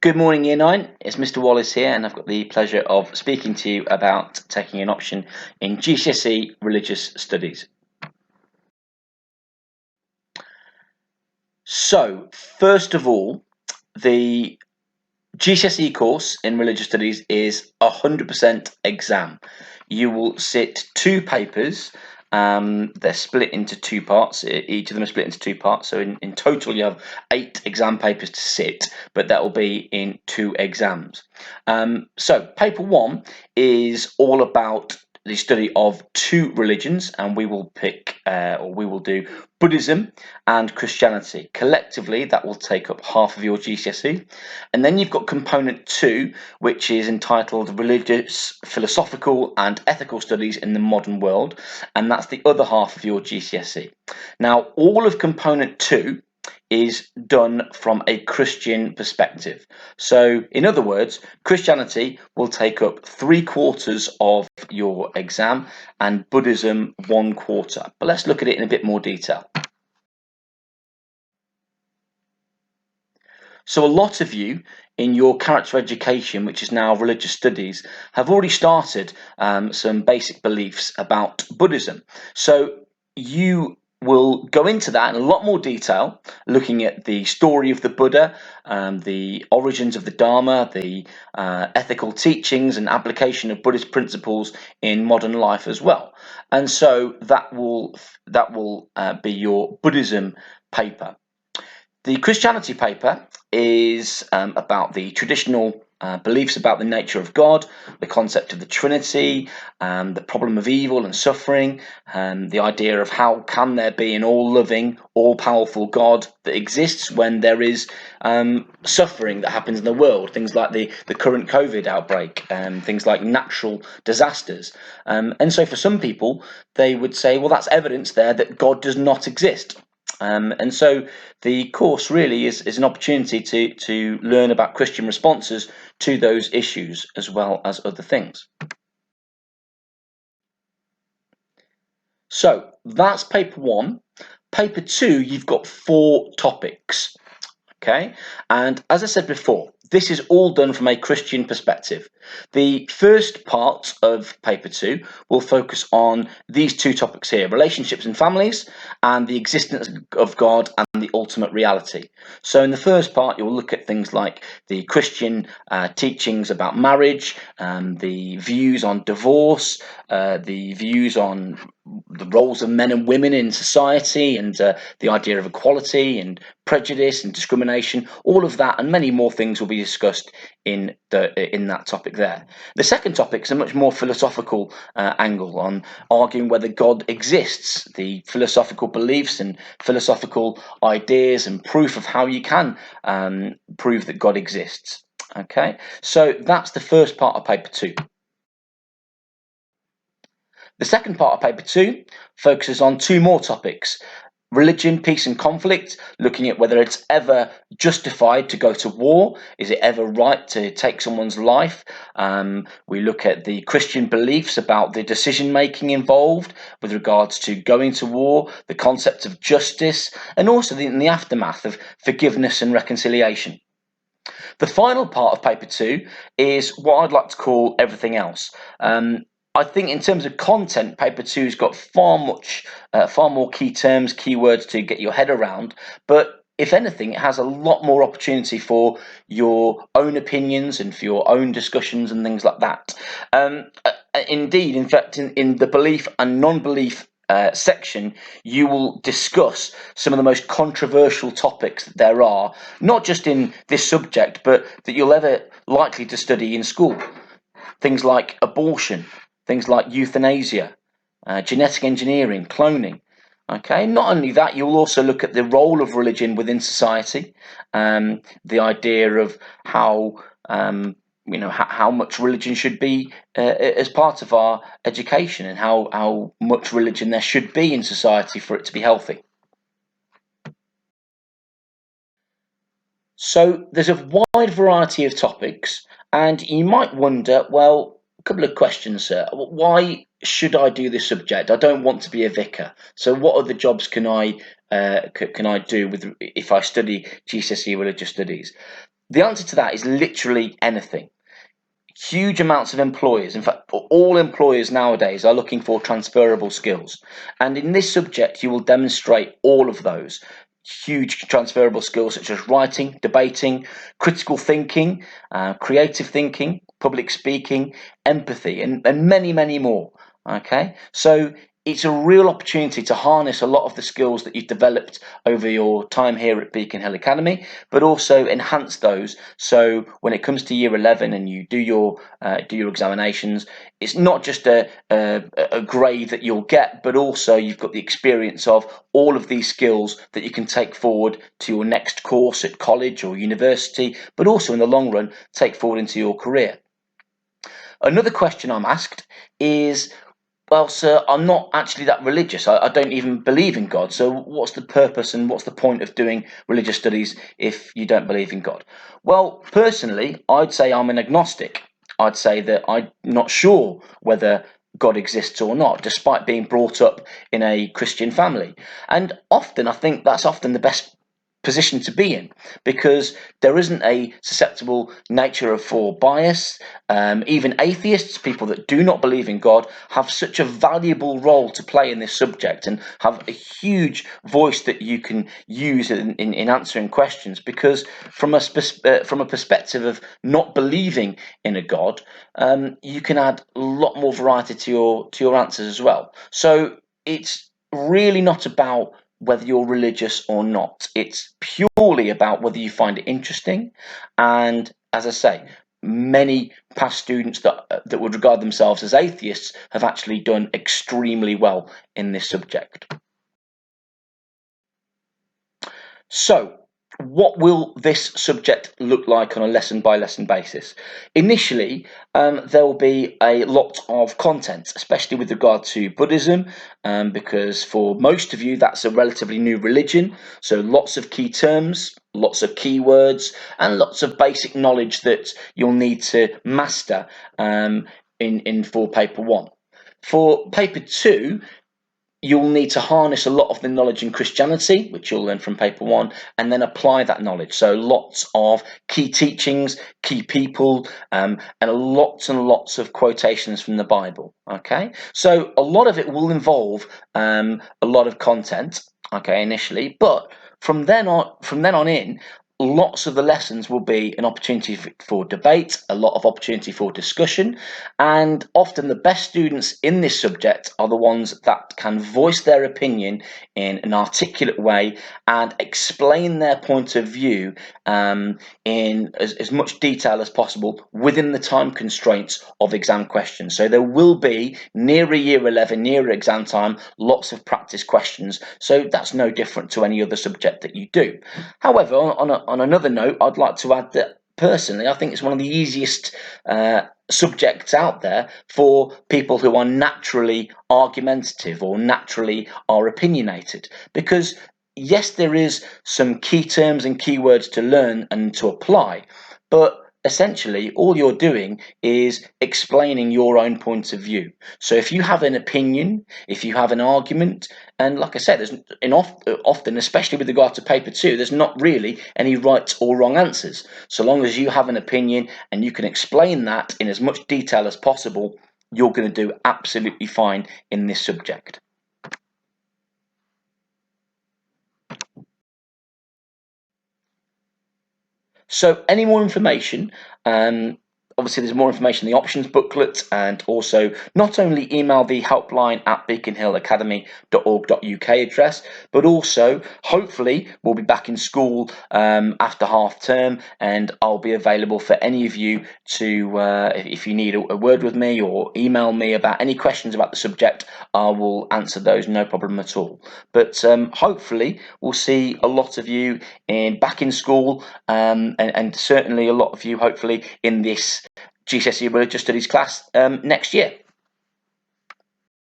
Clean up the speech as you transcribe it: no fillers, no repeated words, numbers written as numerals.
Good morning, Year 9. It's Mr. Wallace here, and I've got the pleasure of speaking to you about taking an option in GCSE Religious Studies. So, first of all, the GCSE course in Religious Studies is 100% exam. You will sit two papers. They're split into two parts. Each of them is split into two parts. So in total, you have 8 exam papers to sit, but that will be in 2 exams. So paper 1 is all about the study of 2 religions, and we will do Buddhism and Christianity. Collectively, that will take up half of your GCSE. And then you've got component 2, which is entitled Religious, Philosophical and Ethical Studies in the Modern World, and that's the other half of your GCSE. Now, all of component 2 is done from a Christian perspective. So, in other words, Christianity will take up 3/4 of your exam and Buddhism 1/4. But let's look at it in a bit more detail. So a lot of you in your character education, which is now religious studies, have already started some basic beliefs about Buddhism. So you will go into that in a lot more detail, looking at the story of the Buddha, the origins of the Dhamma, the ethical teachings and application of Buddhist principles in modern life as well. And so that will be your Buddhism paper. The Christianity paper is about the traditional beliefs about the nature of God, the concept of the Trinity, the problem of evil and suffering, the idea of how can there be an all-loving, all-powerful God that exists when there is suffering that happens in the world, things like the current COVID outbreak, things like natural disasters. And so for some people, they would say, well, that's evidence there that God does not exist. And so the course really is an opportunity to learn about Christian responses to those issues as well as other things. So that's paper 1. Paper 2, you've got 4 topics. Okay, and as I said before, this is all done from a Christian perspective. The first part of paper 2 will focus on these 2 topics here: relationships and families, and the existence of God and the ultimate reality. So in the first part, you'll look at things like the Christian teachings about marriage, the views on divorce, the views on the roles of men and women in society, and the idea of equality and prejudice and discrimination. All of that and many more things will be discussed in that topic there. The second topic is a much more philosophical angle on arguing whether God exists, the philosophical beliefs and philosophical ideas and proof of how you can prove that God exists. Okay, so that's the first part of paper 2. The second part of paper 2 focuses on 2 more topics: religion, peace and conflict, looking at whether it's ever justified to go to war. Is it ever right to take someone's life? We look at the Christian beliefs about the decision making involved with regards to going to war, the concept of justice, and also in the aftermath of forgiveness and reconciliation. The final part of paper 2 is what I'd like to call everything else. I think in terms of content, paper 2's got far more key terms, keywords to get your head around. But if anything, it has a lot more opportunity for your own opinions and for your own discussions and things like that. Indeed, in fact, in the belief and non-belief section, you will discuss some of the most controversial topics that there are, not just in this subject, but that you'll ever likely to study in school. Things like abortion, things like euthanasia, genetic engineering, cloning. Okay, not only that, you'll also look at the role of religion within society, the idea of how much religion should be as part of our education, and how much religion there should be in society for it to be healthy. So there's a wide variety of topics, and you might wonder, well, a couple of questions, sir. Why should I do this subject? I don't want to be a vicar. So what other jobs can I do if I study GCSE religious studies? The answer to that is literally anything. Huge amounts of employers, in fact, all employers nowadays are looking for transferable skills. And in this subject, you will demonstrate all of those huge transferable skills such as writing, debating, critical thinking, creative thinking, public speaking, empathy, and many, many more. Okay, so it's a real opportunity to harness a lot of the skills that you've developed over your time here at Beacon Hill Academy, but also enhance those. So when it comes to year 11 and you do your examinations, it's not just a grade that you'll get, but also you've got the experience of all of these skills that you can take forward to your next course at college or university, but also in the long run take forward into your career. Another question I'm asked is, well, sir, I'm not actually that religious. I don't even believe in God. So what's the purpose and what's the point of doing religious studies if you don't believe in God? Well, personally, I'd say I'm an agnostic. I'd say that I'm not sure whether God exists or not, despite being brought up in a Christian family. And often, I think that's often the best position to be in, because there isn't a susceptible nature for bias. Even atheists, people that do not believe in God, have such a valuable role to play in this subject and have a huge voice that you can use in answering questions, because from a perspective of not believing in a God, you can add a lot more variety to your answers as well. So it's really not about whether you're religious or not. It's purely about whether you find it interesting. And as I say, many past students that would regard themselves as atheists have actually done extremely well in this subject. So, what will this subject look like on a lesson by lesson basis? Initially, there will be a lot of content, especially with regard to Buddhism, because for most of you that's a relatively new religion. So lots of key terms, lots of keywords, and lots of basic knowledge that you'll need to master in for paper 1. For paper 2, you'll need to harness a lot of the knowledge in Christianity, which you'll learn from paper 1, and then apply that knowledge. So lots of key teachings, key people, and lots of quotations from the Bible. Okay, so a lot of it will involve a lot of content. Okay, initially, but from then on in, lots of the lessons will be an opportunity for debate, a lot of opportunity for discussion, and often the best students in this subject are the ones that can voice their opinion in an articulate way and explain their point of view in as much detail as possible within the time constraints of exam questions. So there will be, nearer year 11, nearer exam time, lots of practice questions. So that's no different to any other subject that you do. However, on another note, I'd like to add that personally, I think it's one of the easiest subjects out there for people who are naturally argumentative or naturally are opinionated, because yes, there is some key terms and keywords to learn and to apply, but essentially all you're doing is explaining your own point of view. So if you have an opinion, if you have an argument, and like I said, there's often, especially with regard to paper 2, there's not really any right or wrong answers. So long as you have an opinion and you can explain that in as much detail as possible, you're going to do absolutely fine in this subject. So any more information, obviously there's more information in the options booklet, and also not only email the helpline at beaconhillacademy.org.uk address, but also hopefully we'll be back in school after half term, and I'll be available for any of you to, if you need a word with me or email me about any questions about the subject, I will answer those, no problem at all. But hopefully we'll see a lot of you back in school, and certainly a lot of you hopefully in this GCSE Religious Studies class next year.